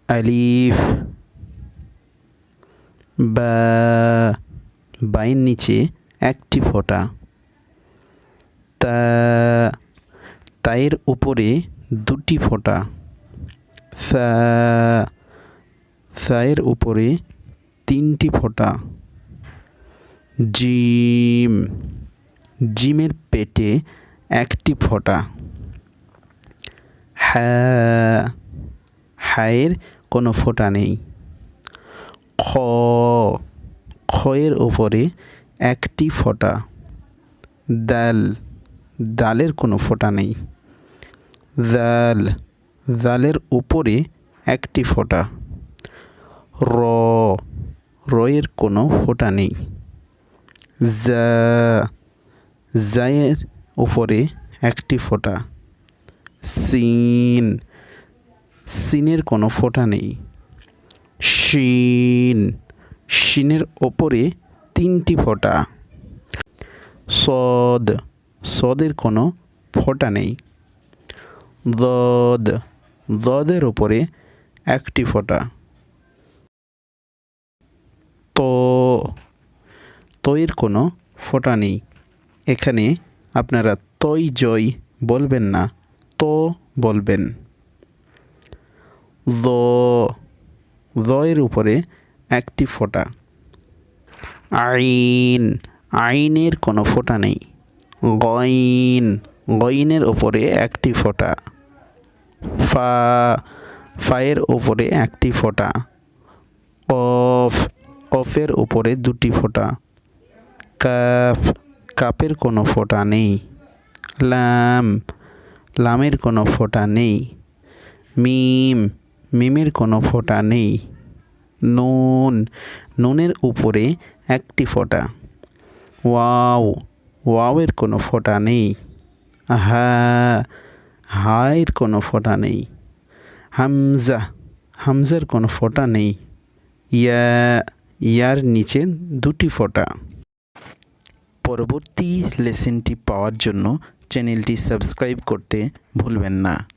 আলিফ। বা, বাইয়ের নিচে একটি ফোঁটা। তা, তায়ের উপরে দুটি ফোঁটা। সা, সায়ের উপরে তিনটি ফোঁটা। জিম, জিমের পেটে একটি ফোঁটা। হা, হায়ের কোনো ফোঁটা নেই। খ, খয়ের উপরে একটি ফোঁটা। দাল, দালের কোনো ফোঁটা নেই। জাল, জালের উপরে একটি ফোঁটা। র, রয়ের কোনো ফোঁটা নেই। জা, জায়ের উপরে একটি ফোঁটা। সিন, সিনের কোনো ফোঁটা নেই। শিন, শিনের ওপরে তিনটি ফোঁটা। সদ, সদের কোনো ফোঁটা নেই। দদ, দদের ওপরে একটি ফোঁটা। তো, তয়ের কোনো ফোঁটা নেই। এখানে আপনারা তই জয় বলবেন না, তো বলবেন। দ, দয়ের উপরে একটি ফোঁটা। আইন, আইনের কোনো ফোঁটা নেই। গইন, গইনের ওপরে একটি ফোঁটা। ফা, ফায়ের ওপরে একটি ফোঁটা। কফ, কফের উপরে দুটি ফোঁটা। কাফ, কাপের কোনো ফোঁটা নেই। লাম, লামের কোনো ফোঁটা নেই। মিম, মিমের কোনো ফোঁটা নেই। নুন, নুনের উপরে একটি ফোঁটা। ওয়াও, ওয়াওয়ের কোনো ফোঁটা নেই। হা, হায়ের কোনো ফোঁটা নেই। হামজা, হামজার কোনো ফোঁটা নেই। ইয়া, ইয়ার নিচে দুটি ফোঁটা। পরবর্তী লেসনটি পাওয়ার জন্য চ্যানেলটি সাবস্ক্রাইব করতে ভুলবেন না।